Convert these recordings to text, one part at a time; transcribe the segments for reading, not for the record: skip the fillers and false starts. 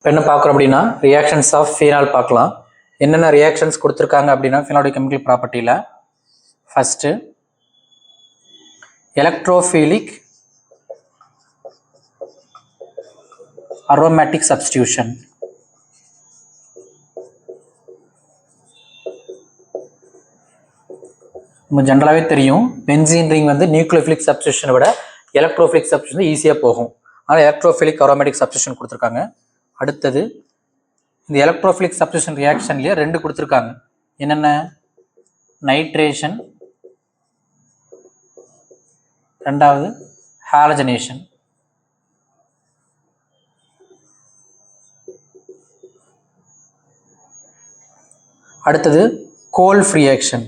என்ன பார்க்குறோம் அப்படின்னா ரியாக்ஷன்ஸ் ஆஃப் ஃபீனால் பார்க்கலாம். என்னென்ன ரியாக்ஷன்ஸ் கொடுத்துருக்காங்க அப்படின்னா ஃபீனாலுடைய கெமிக்கல் ப்ராப்பர்ட்டியில் ஃபஸ்ட்டு எலக்ட்ரோஃபீலிக் அரோமேட்டிக் சப்ஸ்டியூஷன். நம்ம ஜென்ரலாகவே தெரியும் பென்சீன் ரிங் வந்து நியூக்ளியோஃபிலிக் சப்ஸ்டியூஷனை விட எலக்ட்ரோஃபிலிக் சப்ஸ்டியூஷன் ஈஸியாக போகும். அதனால் எலக்ட்ரோஃபிலிக் அரோமேட்டிக் சப்ஸ்டியூஷன் கொடுத்துருக்காங்க. அடுத்தது இந்த எலக்ட்ரோஃபிலிக் சப்ஸ்டியூஷன் ரியாக்ஷன்லேயே ரெண்டு கொடுத்துருக்காங்க. என்னென்ன? நைட்ரேஷன், ரெண்டாவது ஹாலஜனேஷன். அடுத்தது கோல்ஃப் ரியாக்ஷன்.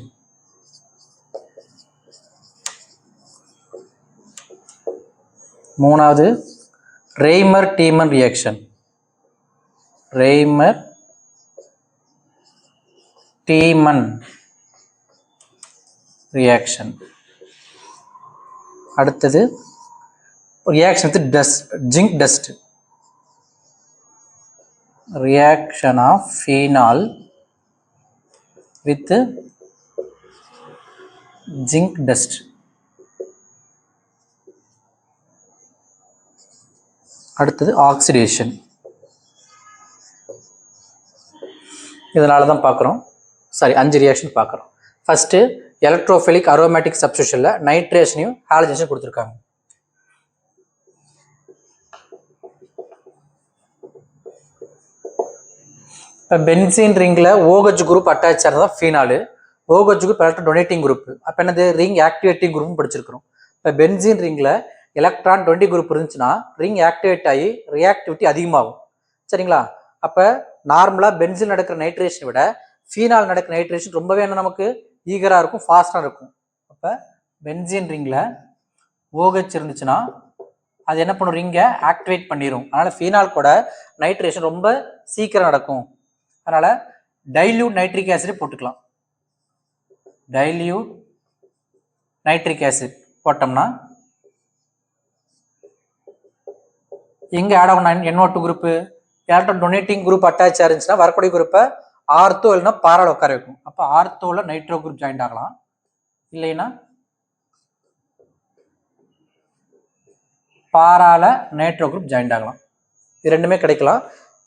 மூணாவது Reimer Tiemann reaction. Reimer Tiemann reaction. அடுத்தது reaction with dust, zinc dust. Reaction of phenol with zinc dust. அடுத்தது ஆக்சிடேஷன். இதனால தான் பார்க்குறோம். சாரி, 5 ரியாக்ஷன் பார்க்குறோம். ஃபஸ்ட்டு எலக்ட்ரோஃபிலிக் அரோமேட்டிக் சப்ஸ்டியூஷனில் நைட்ரேஷனையும் ஹாலஜனேஷன் கொடுத்துருக்காங்க. இப்போ பென்சீன் ரிங்கில் OH குரூப் அட்டாச் ஆனதான் phenol. OH group electron donating group. அப்போ என்னது? ரிங் ஆக்டிவேட்டிங் குரூப்னு படிச்சிருக்கிறோம். இப்போ பென்சீன் ரிங்கில் எலக்ட்ரான் 20 குரூப் இருந்துச்சுன்னா ரிங் ஆக்டிவேட் ஆகி ரியாக்டிவிட்டி அதிகமாகும். சரிங்களா? அப்போ நார்மலாக பென்சில் நடக்கிற நைட்ரேஷனை விட ஃபீனால் நடக்கிற நைட்ரேஷன் ரொம்பவே என்ன நமக்கு ஈகராக இருக்கும், ஃபாஸ்டாக இருக்கும். அப்போ பென்சீன் ரிங்கில் OH இருந்துச்சுன்னா அது என்ன பண்ணும்? ரிங்கை ஆக்டிவேட் பண்ணிடும். அதனால் ஃபீனால் கூட நைட்ரேஷன் ரொம்ப சீக்கிரம் நடக்கும். அதனால் டைல்யூட் நைட்ரிக் ஆசிட் போட்டுக்கலாம். டைல்யூட் நைட்ரிக் ஆசிட் போட்டோம்னா எங்கே ஆட் ஆகும்? NO2 group electron donating group attach ஆயிருந்துச்சுன்னா வரக்கூடிய குரூப்பை ஆர்த்தோ இல்லைன்னா பாரால உட்கார வைக்கும். அப்போ ஆர்த்தோவில் நைட்ரோ குரூப் ஜாயின் ஆகலாம், இல்லைன்னா பாரால நைட்ரோ குரூப் ஜாயின் ஆகலாம். இது ரெண்டுமே கிடைக்கலாம்.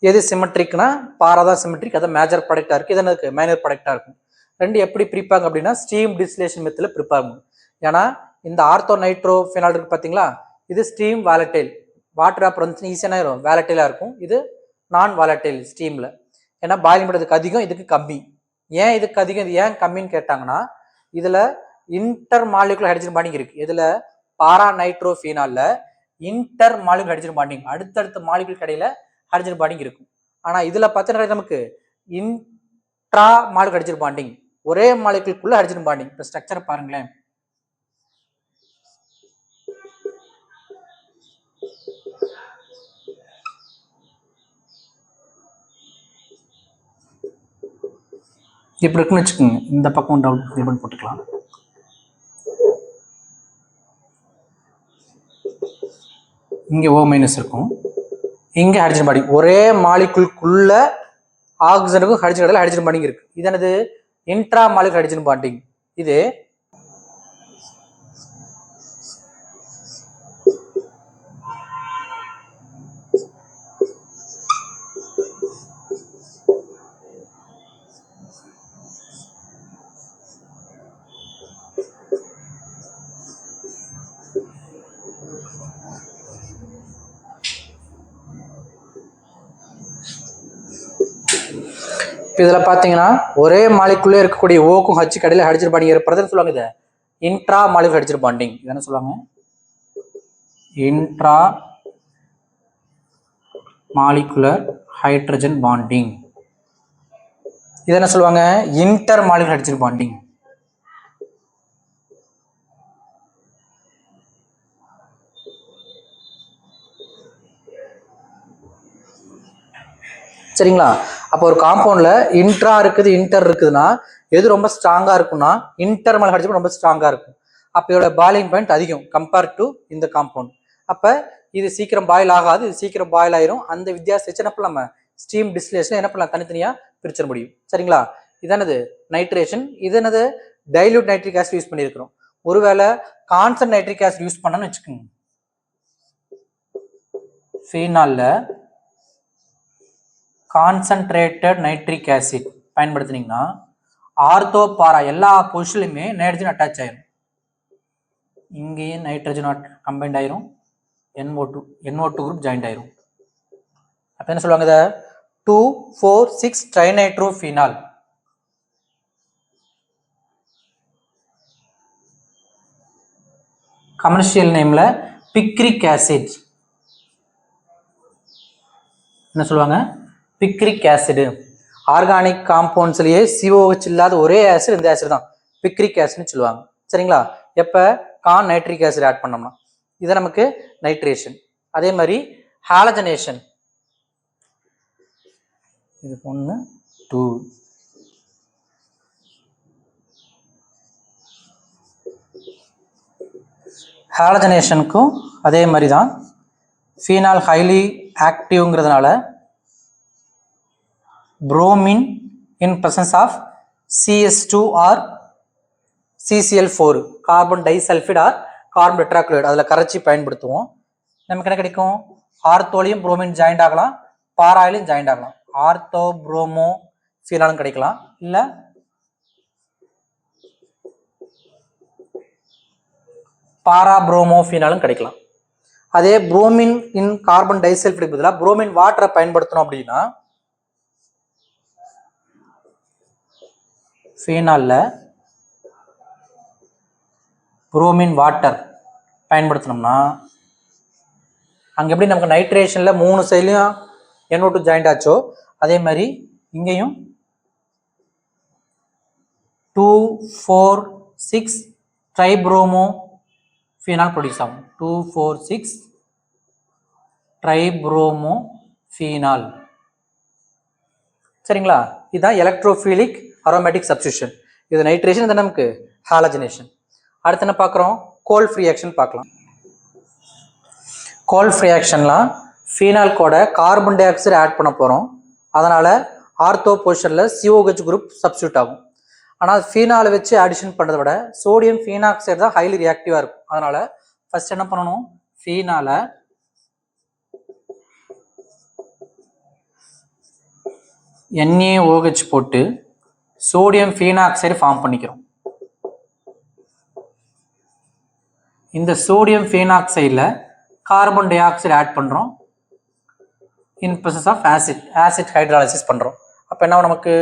எது சிமெட்ரிக்னா பாரா தான் சிமெட்ரிக், அதான் மேஜர் ப்ராடக்டாக இருக்குது. இது எனக்கு மைனர் ப்ராடக்டாக இருக்கும். ரெண்டு எப்படி பிரிப்பாங்க அப்படின்னா ஸ்டீம் டிஸ்டிலேஷன் மெத்தில் பிரிப்பாங்க. ஏன்னா இந்த ஆர்த்தோ நைட்ரோ ஃபினால் இருக்குது பார்த்தீங்களா, இது ஸ்டீம் வாலட்டைல். வாட்டர் ஆப் வந்துச்சுன்னா ஈஸியான ஆயிரும், வாலட்டைலாக இருக்கும். இது நான் வாலட்டைல் ஸ்டீமில். ஏன்னா பாயிலிங் பண்ணுறதுக்கு அதிகம், இதுக்கு கம்மி. ஏன் இதுக்கு அதிகம், இது ஏன் கம்மின்னு கேட்டாங்கன்னா இதில் இன்டர் மாலிகுலர் ஹைட்ரஜன் பாண்டிங் இருக்குது. இதில் பாரா நைட்ரோ ஃபீனாலில் இன்டர் மாலிகுலர் ஹைட்ரஜன் பாண்டிங், அடுத்தடுத்த மாலிகுலர் கடையில் ஹைட்ரஜன் பாண்டிங் இருக்கும். ஆனால் இதில் பார்த்தீங்கன்னா நமக்கு இன்ட்ரா மாலிகுலர் ஹைட்ரஜன் பாண்டிங், ஒரே மாலிகுலுக்குள்ள ஹைட்ரஜன் பாண்டிங். இப்போ ஸ்ட்ரக்சரை பாருங்களேன். இப்படி இருக்குன்னு வச்சுக்கோங்க. இந்த பக்கம் டவுன் போட்டுக்கலாம். இங்கே O- இருக்கும், இங்கே ஹைட்ரஜன் பாண்டிங். ஒரே மாலிகுலுக்குள்ள ஆக்சிஜனுக்கும் ஹைட்ரஜன் இடையில ஹைட்ரஜன் பாண்டிங் இருக்கு. இது என்னது? Intra molecular hydrogen bonding. இது இதில் பார்த்தீங்கன்னா ஒரே மாலிகுள்ளே இருக்கக்கூடிய ஓக்கும் ஹச் கடையில் ஹைட்ரஜன் பாண்டிங் ஏற்படுறதுன்னு சொல்லுவாங்க. இதை இன்ட்ரா மாலிகுலர் ஹைட்ரஜன் பாண்டிங். இது என்ன சொல்லுவாங்க? Intra molecular hydrogen bonding. இது என்ன சொல்லுவாங்க? Inter molecular hydrogen bonding. சரிங்களா? அப்போ ஒரு காம்பவுண்ட்ல இன்ட்ரா இருக்குது, இன்டர் இருக்குதுன்னா எது ரொம்ப ஸ்ட்ராங்கா இருக்கும்னா இன்டர் மாலிகுலர் ஹைட்ரஜன் ரொம்ப ஸ்ட்ராங்கா இருக்கும். அப்போ இதோட பாயிலிங் பாயிண்ட் அதிகம் கம்பேர்ட் டு இந்த காம்பவுண்ட். அப்போ இது சீக்கிரம் பாயில் ஆகாது, இது சீக்கிரம் பாயில் ஆயிரும். அந்த வித்தியாசம் வச்சு என்ன பண்ணலாம், நம்ம ஸ்டீம் டிஸ்டிலேஷன் என்ன பண்ணலாம், தனித்தனியா பிரிச்சிட முடியும். சரிங்களா? இதானது நைட்ரேஷன். இது என்னது, டைல்யூட் நைட்ரிக் ஆசிட் யூஸ் பண்ணியிருக்கிறோம். ஒருவேளை கான்சன்ட் நைட்ரிக் ஆசிட் யூஸ் பண்ணணும்னு வச்சுக்கோங்க, ஃபீனால்ல கான்சன்ட்ரேட்டட் நைட்ரிக் ஆசிட் பயன்படுத்தினீங்கன்னா ஆர்த்தோ பாரா எல்லா பொசிஷன்லையுமே நைட்ரஜன் அட்டாச் ஆயிரும். இங்கேயும் நைட்ரஜன் கம்பைண்ட் ஆயிரும், NO2 குரூப் ஜாயிண்ட் ஆயிரும். அப்போ என்ன சொல்லுவாங்க, இதை 2,4,6 ட்ரைநைட்ரோஃபீனால். கமர்ஷியல் நேம்ல பிக்ரிக் ஆசிட் என்ன சொல்லுவாங்க, பிக்ரிக் ஆசிட். ஆர்கானிக் காம்பவுண்ட்ஸ்லயே COH இல்லாத ஒரே ஆசிட் இந்த ஆசிட் தான், பிக்ரிக் ஆசிட்னு சொல்லுவாங்க. சரிங்களா? எப்போ கான் நைட்ரிக் ஆசிட் ஆட் பண்ணோம்னா இதை நமக்கு நைட்ரேஷன். அதே மாதிரி ஹாலஜனேஷன், இது 1 2 ஹாலஜனேஷனுக்கும் அதே மாதிரி தான். ஃபீனால் ஹைலி ஆக்டிவ்ங்கிறதுனால bromine in presence of CS2 or CCl4 carbon disulphide or carbon tetrachloride அதில் கரைச்சி பயன்படுத்துவோம். நமக்கு என்ன கிடைக்கும், ஆர்த்தோலையும் புரோமின் ஜாயிண்ட் ஆகலாம், பாராயிலையும் ஜாயிண்ட் ஆகலாம். ஆர்த்தோ புரோமோ ஃபீனாலும் கிடைக்கலாம், இல்லை பாரா புரோமோ ஃபீனாலும் கிடைக்கலாம். அதே புரோமின் இன் கார்பன் டைசல்ஃபைடு பதிலாக புரோமின் வாட்டரை பயன்படுத்தணும் அப்படின்னா ஃபீனாலில் புரோமின் வாட்டர் பயன்படுத்தினோம்னா அங்கே எப்படி நமக்கு நைட்ரேஷனில் 3 சைட்லையும் NO2 ஜாயிண்ட் ஆச்சோ அதே மாதிரி இங்கேயும் 2,4,6 ட்ரைப்ரோமோ ஃபீனால் ப்ரொடியூஸ் ஆகும். 2,4,6 ட்ரைப்ரோமோ ஃபீனால். சரிங்களா? இதுதான் எலக்ட்ரோஃபிலிக் அரோமேட்டிக் சப்ஸ்டியூஷன். இது நைட்ரேஷன், இது நமக்கு ஹாலஜனேஷன். அடுத்து என்ன பார்க்குறோம், கோல்ஃப் ரியாக்ஷன் பார்க்கலாம். கோல்ஃப் ரியாக்ஷன்லாம் ஃபீனால் கூட கார்பன் டை ஆக்சைடு ஆட் பண்ண போகிறோம். அதனால் ஆர்த்தோ பொசிஷனில் COH குரூப் சப்ஸ்டியூட் ஆகும். ஆனால் ஃபீனாலை வச்சு ஆடிஷன் பண்ணுறதை விட சோடியம் ஃபீனாக்சைடு தான் ஹைலி ரியாக்டிவாக இருக்கும். அதனால் ஃபர்ஸ்ட் என்ன பண்ணணும், ஃபீனாலை NaOH போட்டு சோடியம் ஃபீனாக்சைடு ஃபார்ம் பண்ணிக்கிறோம். இந்த சோடியம் ஃபீனாக்சைடில் கார்பன் டை ஆக்சைடு ஆட் பண்ணுறோம். In process of acid hydrolysis பண்ணுறோம். அப்போ என்ன நமக்கு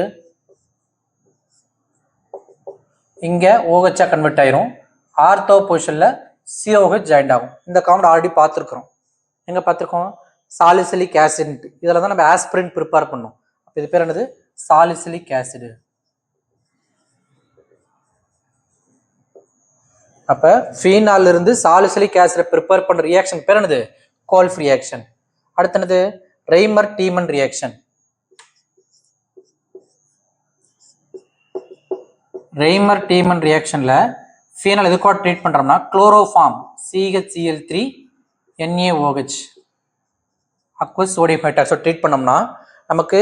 இங்கே OH கன்வெர்ட் ஆயிரும். ஆர்த்தோ பொசிஷனில் COH ஜாயிண்ட் ஆகும். இந்த காம்பவுண்ட் ஆல்ரெடி பார்த்துருக்குறோம். எங்கே பார்த்துருக்கோம், சாலிசிலிக் ஆசிட். இதில் தான் நம்ம ஆஸ்பிரின் ப்ரிப்பேர் பண்ணோம். அப்போ இது பேர் என்னது, சாலிசிலிக் ஆசிடு. அப்போ ஃபீனால் இருந்து சாலிசிலிக் ஆசிடை ப்ரிப்பேர் பண்ணுற ரியாக்ஷன் பேர் என்னது, கோல்ஃப் ரியாக்ஷன். அடுத்து என்னது, ரெய்மர் Tiemann reaction. Reimer demon ரியாக்ஷனில் phenol எதுக்கோ ட்ரீட் பண்ணுறோம்னா chloroform CHCl3 NaOH aqueous sodium hydroxide treat பண்ணோம்னா நமக்கு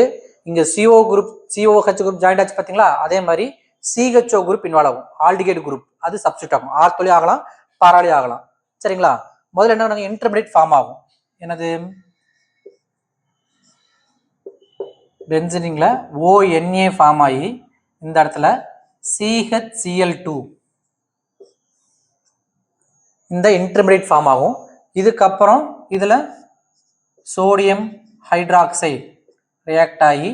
இங்கே COH குரூப் ஜாயிண்ட் ஆச்சு பார்த்தீங்களா, அதே மாதிரி CHO குரூப் இன்வால்வ் ஆகும். ஆல்டிகைடு குரூப் அது சப்ஸ்டியூட் ஆகும். ஆர்த்தோலி ஆகலாம், பாராலி ஆகலாம். சரிங்களா? முதல்ல என்ன நாங்கள் இன்டர்மீடியட் ஃபார்ம் ஆகும். என்னது, பென்சீனில் ONA ஃபார்ம் ஆகி இந்த இடத்துல CHCl2 இந்த இன்டர்மீடியட் ஃபார்ம் ஆகும். இதுக்கப்புறம் இதில் சோடியம் ஹைட்ராக்சைடு ரியாக்ட் ஆகி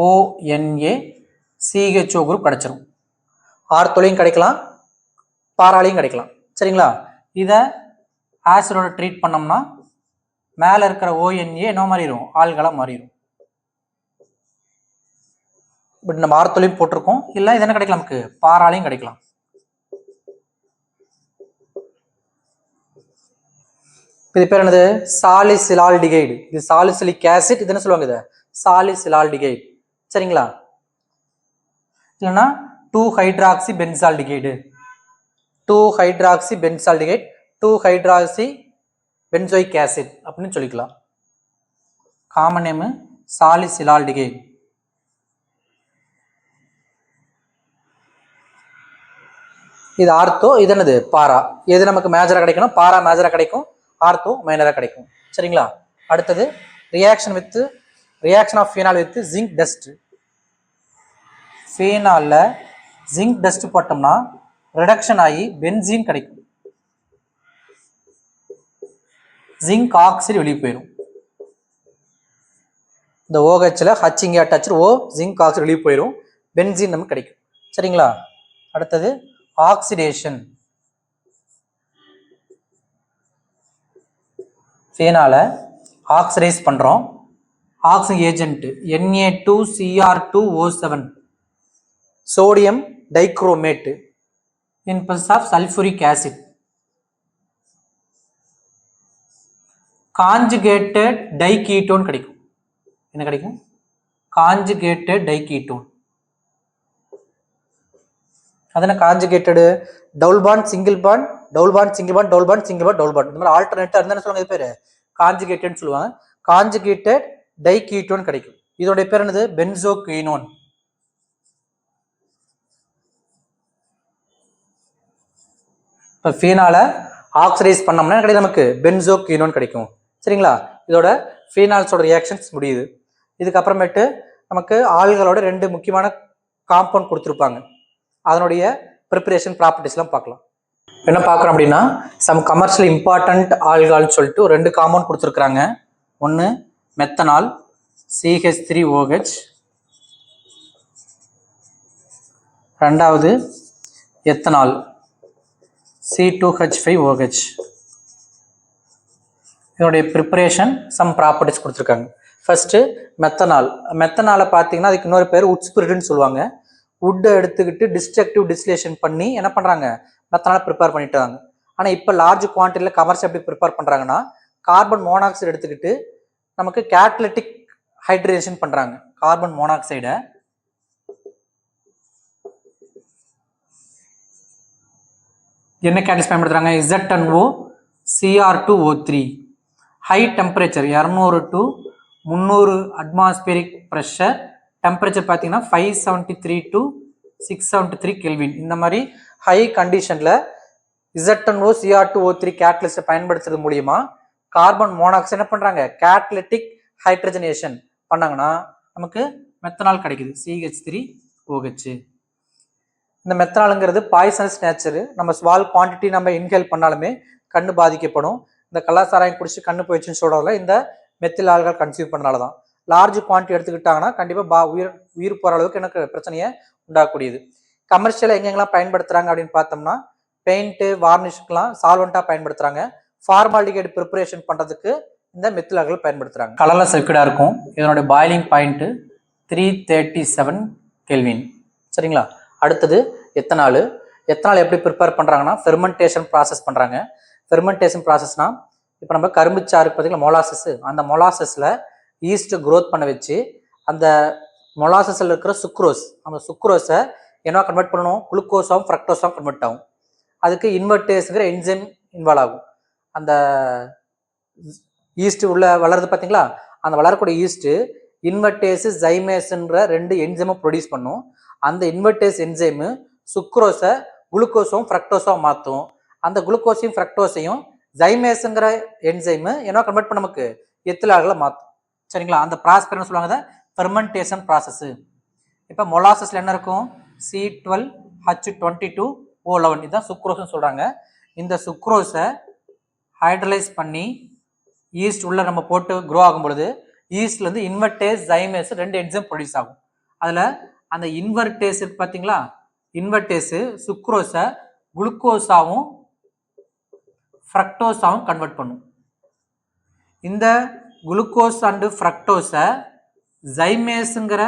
ONA CHO குரூப் கிடைச்சிரும். ஆர்த்தோலையும் கிடைக்கலாம், பாராலையும் கிடைக்கலாம். சரிங்களா? இதை ஆசிடோட ட்ரீட் பண்ணோம்னா மேலே இருக்கிற ONA என்ன மாறிடும், ஆல்கலாக மாறிடும். பட் நம்ம ஆர்த்தோலையும் போட்டிருக்கோம், இல்லை இது என்ன கிடைக்கலாம், நமக்கு பாராலையும் கிடைக்கலாம். இது பேர் என்னது, சாலிசிலால்டிகைடு. இது சாலிசிலிக் ஆசிட். இது என்ன சொல்லுவாங்க, இதை சாலிசிலால்டிகைடு. சரிங்களா? இல்லைன்னா 2 hydroxy benzaldehyde. 2-hydroxy benzaldehyde 2-hydroxy benzoic acid அப்படின்னு சொல்லிக்கலாம். Common name salicylaldehyde. இது ஆர்த்தோ, இது என்னது பாரா. எது நமக்கு மேஜரா கிடைக்கணும்? பாரா மேஜரா கிடைக்கும், ஆர்த்தோ மைனரா கிடைக்கும். சரிங்களா? அடுத்தது reaction of phenol with zinc dust. ஃபீனால்ல ஜிங்க் டஸ்ட் போட்டோம்னா ரிடக்ஷன் ஆகி பென்சீன் கிடைக்கும். ஜிங்க் ஆக்சைடு வெளியே போயிடும். இந்த OHல H இங்கே அட்டாச்சு, O ஜிங்க் ஆக்சைடு வெளியே போயிடும், பென்சீன் நமக்கு கிடைக்கும். சரிங்களா? அடுத்தது ஆக்சிடேஷன். ஃபீனால ஆக்சிடைஸ் பண்றோம். Oxygen agent Na2Cr2O7 sodium dichromate in presence of sulphuric acid. Conjugated diketone கிடைக்கும். என்ன கிடைக்கும்? Conjugated diketone. அதன conjugated double bond single bond double bond single bond double bond single bond double bond. இந்த மாதிரி ஆல்டர்னேட்டா இருந்தா என்ன சொல்லுவாங்க? இது பேரு காஞ்சுகேட்டட்னு சொல்லுவாங்க. காஞ்சுகேட்டட் டைகீட்டோன் கிடைக்கும். இதோட பேர் என்னது? பென்சோகுயினோன். இப்போ ஃபீனால ஆக்சிடைஸ் பண்ணோம்னா கிடைக்கும் நமக்கு பென்சோகுயினோன் கிடைக்கும். சரிங்களா? இதோட ஃபீனால்ஸோட ரியாக்ஷன்ஸ் முடியுது. இதுக்கப்புறமேட்டு நமக்கு ஆல்களோட 2 முக்கியமான காம்பவுண்ட் கொடுத்துருப்பாங்க. அதனுடைய ப்ரிப்பரேஷன் ப்ராப்பர்ட்டிஸ்லாம் பார்க்கலாம். என்ன பார்க்குறோம் அப்படின்னா, சம் கமர்ஷியல் இம்பார்ட்டன்ட் ஆல்கால்னு சொல்லிட்டு 2 காம்பவுண்ட் கொடுத்துருக்குறாங்க. ஒன்று மெத்தனால் CH3OH, ரெண்டாவது எத்தனால் C2H5OH. இதனுடைய ப்ரிப்பரேஷன் சம் ப்ராப்பர்ட்டிஸ் கொடுத்துருக்காங்க. ஃபர்ஸ்ட் மெத்தனாலை பார்த்தீங்கன்னா அதுக்கு இன்னொரு பேர் உட் ஸ்பிரிட்னு சொல்லுவாங்க. உட்டை எடுத்துக்கிட்டு டிஸ்ட்ரக்டிவ் டிஸ்டிலேஷன் பண்ணி என்ன பண்ணுறாங்க? மெத்தனால் ப்ரிப்பேர் பண்ணிட்டாங்க. ஆனால் இப்போ லார்ஜ் குவான்டிட்டியில் கமர்ஷியல் எப்படி ப்ரிப்பேர் பண்ணுறாங்கன்னா, கார்பன் மோனாக்சைடு எடுத்துக்கிட்டு நமக்கு கேட்டலிட்டிக் ஹைட்ரேஷன் பண்ணுறாங்க. கார்பன் மோனாக்சைடை என்ன கேட்டலிஸ்ட் பயன்படுத்துறாங்க? ZnO Cr2O3. High temperature 200 to 300 atmospheric pressure. Temperature பார்த்தீங்கன்னா 573 to 673 கெல்வின். இந்த மாதிரி ஹை கண்டிஷனில் ZnO Cr2O3 கேட்டலிஸ்ட்டை பயன்படுத்துறது மூலியமா கார்பன் மோனாக்சைடு என்ன பண்ணுறாங்க? கேட்டலிட்டிக் ஹைட்ரஜனேஷன் பண்ணாங்கன்னா நமக்கு மெத்தனால் கிடைக்குது, CH3OH. இந்த மெத்தனாலுங்கிறது பாய்சனஸ் நேச்சரு. நம்ம ஸ்மால் குவான்டிட்டி நம்ம இன்ஹேல் பண்ணாலுமே கண்ணு பாதிக்கப்படும். இந்த கலாசாராயம் குடிச்சு கண்ணு போயிடுச்சுன்னு சொல்றதுல இந்த மெத்தில் ஆல்கஹால் கன்சியூம் பண்ணனால தான். லார்ஜ் குவான்டிட்டி எடுத்துக்கிட்டாங்கன்னா கண்டிப்பாக உயிர் போகிற அளவுக்கு எனக்கு பிரச்சனையை உண்டாகக்கூடியது. கமர்ஷியலாக எங்கெங்கெல்லாம் பயன்படுத்துகிறாங்க அப்படின்னு பார்த்தோம்னா, பெயிண்ட்டு வார்னிஷ்க்கெலாம் சால்வெண்ட்டாக பயன்படுத்துகிறாங்க. ஃபார்மால்டிகைடு ப்ரிப்பரேஷன் பண்ணுறதுக்கு இந்த மெத்தில் ஆல்கஹால் பயன்படுத்துகிறாங்க. கலரில் செல்கிடாக இருக்கும். இதனுடைய பாயிலிங் பாயிண்ட்டு 337 கெல்வின். சரிங்களா? அடுத்தது எத்தனால் எப்படி ப்ரிப்பேர் பண்ணுறாங்கன்னா, ஃபெர்மெண்டேஷன் ப்ராசஸ் பண்ணுறாங்க. ஃபெர்மெண்டேஷன் ப்ராசஸ்னால் இப்போ நம்ம கரும்புச்சாறு பார்த்தீங்கன்னா மொலாசஸ், அந்த மொலாசஸில் ஈஸ்ட்டு க்ரோத் பண்ண வச்சு அந்த மொலாசஸில் இருக்கிற சுக்ரோஸ், அந்த சுக்ரோஸை என்ன கன்வெர்ட் பண்ணணும்? குளுக்கோஸாகவும் ஃப்ரக்டோஸாகவும் கன்வெர்ட் ஆகும். அதுக்கு இன்வெர்டேஸுங்கிற என்சைம் இன்வால்வ் ஆகும். அந்த ஈஸ்ட்டு உள்ள வளருது பார்த்தீங்களா, அந்த வளரக்கூடிய ஈஸ்ட்டு இன்வெர்டேஸு ஜைமேஸ்ன்ற 2 என்சைமை ப்ரொடியூஸ் பண்ணும். அந்த இன்வெர்டேஸ் என்சைமு சுக்ரோஸை குளுக்கோஸும் ஃப்ரக்டோஸாகவும் மாற்றும். அந்த குளுக்கோஸையும் ஃப்ரக்டோஸையும் ஜைமேஸுங்கிற என்சைமு என்ன கன்வெர்ட் பண்ண நமக்கு எத்தில் ஆல்கஹாலை மாற்றும். சரிங்களா? அந்த ப்ராசஸ் என்ன சொல்லுவாங்க? Fermentation process. இப்போ மொலாசஸில் என்ன இருக்கும்? C12H22O11. இதுதான் சுக்ரோஸ்ன்னு சொல்கிறாங்க. இந்த சுக்ரோஸை ஹைட்ரலைஸ் பண்ணி ஈஸ்ட் உள்ள நம்ம போட்டு க்ரோ ஆகும் பொழுது ஈஸ்ட்லேருந்து இன்வெர்டேஸ் ஜைமேஸ் 2 என்சைம் ப்ரொடியூஸ் ஆகும். அதில் அந்த இன்வெர்டேஸ் பார்த்தீங்களா, இன்வெர்டேஸு சுக்ரோஸை குளுக்கோஸாகவும் ஃப்ரக்டோஸாகவும் கன்வெர்ட் பண்ணும். இந்த குளுக்கோஸ் அண்டு ஃப்ரக்டோஸை ஜைமேஸுங்கிற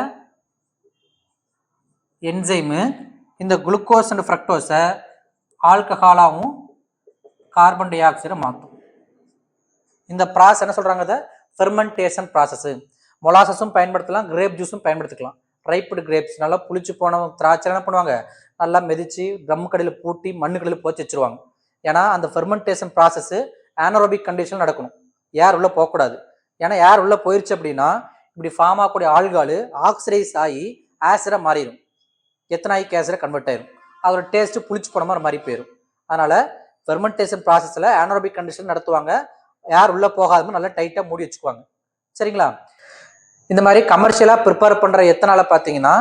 என்சைமு இந்த குளுக்கோஸ் அண்ட் ஃப்ரக்டோஸை ஆல்கஹாலாகவும் கார்பன் டை ஆக்சைடை மாற்றும். இந்த ப்ராசஸ் என்ன சொல்கிறாங்க? Fermentation process. மொலாசஸும் பயன்படுத்தலாம், கிரேப் ஜூஸும் பயன்படுத்திக்கலாம். ரைப்டு கிரேப்ஸ் நல்லா புளிச்சு போன திராட்சை என்ன பண்ணுவாங்க, நல்லா மிதிச்சு ட்ரம் கடையில் பூட்டி மண்ணு கடையில் போச்சு வச்சிருவாங்க. ஏன்னா அந்த ஃபெர்மெண்டேஷன் ப்ராசஸ் ஆனரோபிக் கண்டிஷன் நடக்கணும், ஏர் உள்ள போகக்கூடாது. ஏன்னா ஏர் உள்ள போயிருச்சு அப்படின்னா இப்படி ஃபார்ம் ஆகக்கூடிய ஆல்கால் ஆக்சிடைஸ் ஆகி ஆசிடா மாறிடும், எத்தனாயிக் ஆசிடா கன்வெர்ட் ஆயிரும், அதோட டேஸ்ட் புளிச்சு போன மாதிரி மாறி போயிடும். அதனால ஃபெர்மெண்டேஷன் ப்ராசஸ்ல ஆனரோபிக் கண்டிஷன் நடத்துவாங்க, ஏர் உள்ள போகாத நல்லா டைட்டா மூடி வச்சுக்குவாங்க. சரிங்களா? இந்த மாதிரி கமர்ஷியலா ப்ரிப்பேர் பண்ற எத்தனால பாத்தீங்கன்னா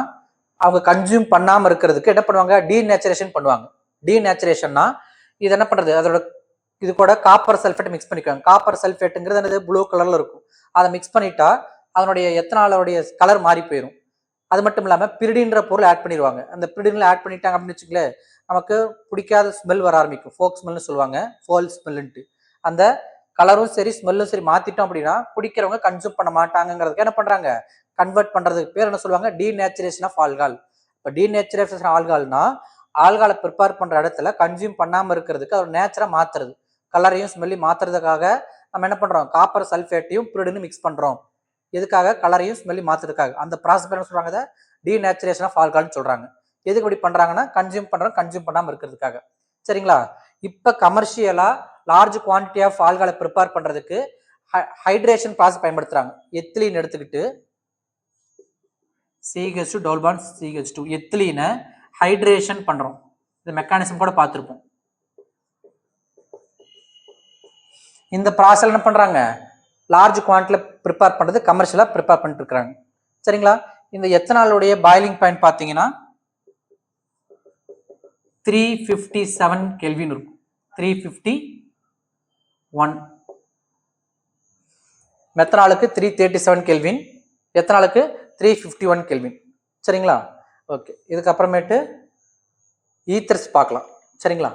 அவங்க கன்சியூம் பண்ணாம இருக்கிறதுக்கு என்ன பண்ணுவாங்க, டீநேச்சுரேஷன் பண்ணுவாங்க. டீநேச்சுரேஷன்னா இது என்ன பண்றது, அதோட இது கூட காப்பர் சல்ஃபேட் மிக்ஸ் பண்ணிக்குவாங்க. காப்பர் சல்ஃபேட்டுங்கிறது என்னது, ப்ளூ கலர்ல இருக்கும். அதை மிக்ஸ் பண்ணிட்டா அதனுடைய எத்தனாலோடைய கலர் மாறி போயிடும். அது மட்டும் இல்லாமல் பிரிடின்ற பொருள் ஆட் பண்ணிடுவாங்க. அந்த பிரிடின்ல ஆட் பண்ணிட்டாங்க அப்படின்னு வச்சுங்களேன், நமக்கு பிடிக்காத ஸ்மெல் வர ஆரம்பிக்கும், ஃபோக் ஸ்மெல்னு சொல்லுவாங்க, ஃபோல் ஸ்மெல்லுன்ட்டு. அந்த கலரும் சரி ஸ்மெல்லும் சரி மாத்திட்டோம் அப்படின்னா குடிக்கிறவங்க கன்சூம் பண்ண மாட்டாங்கிறதுக்கு என்ன பண்றாங்க, கன்வெர்ட் பண்றதுக்கு பேர் என்ன சொல்லுவாங்க, டீநேச்சுரேஷன் ஆஃப் ஆல்கால். இப்போ டீநேச்சுரேஷன் ஆல்கால்னா ஆல்காலை ப்ரிப்பேர் பண்ற இடத்துல கன்சியூம் பண்ணாம இருக்கிறதுக்கு அவர் நேச்சரா மாத்துறது, கலரையும் ஸ்மெல்லையும் மாத்துறதுக்காக நம்ம என்ன பண்றோம், காப்பர் சல்ஃபேட்டையும் பிரிடினும் மிக்ஸ் பண்றோம். எதுக்காக, கலரையும் ஸ்மெல்லையும் மாத்துறதுக்காக. அந்த ப்ராசஸ் என்ன சொல்றாங்க, டீநேச்சுரேஷன் ஆஃப் ஆல்கால்னு சொல்றாங்க. எதுக்கு இப்படி பண்றாங்கன்னா கன்சியூம் பண்றோம், கன்சியூம் பண்ணாம இருக்கிறதுக்காக. சரிங்களா? இப்ப கமர்ஷியலா லார்ஜ் குவான்டிட்டி ஆஃப் ஆல்காலை ப்ரிப்பேர் பண்றதுக்கு ஹைட்ரேஷன் ப்ராசஸ் பயன்படுத்துறாங்க. எத்திலீன் எடுத்துக்கிட்டு CH2 double bond CH2 எத்திலீனை hydration பண்றோம். இந்த மெக்கானிசம் கூட பார்த்துருப்போம். இந்த ப்ராசஸ் என்ன பண்றாங்க, லார்ஜ் குவான்டிட்டியில் ப்ரிப்பேர் பண்றது, கமர்ஷியலா ப்ரிப்பேர் பண்ணிட்டு இருக்காங்க. சரிங்களா? இந்த எத்தனாலுடைய பாயிலிங் பாயிண்ட் பார்த்தீங்கன்னா 357 கெல்வின் இருக்கும். 351. மெத்தனாலுக்கு 337 கெல்வின், எத்தனாலுக்கு 351 கெல்வின். சரிங்களா? ஓகே, இதுக்கப்புறமேட்டு ஈத்தர்ஸ் பார்க்கலாம். சரிங்களா?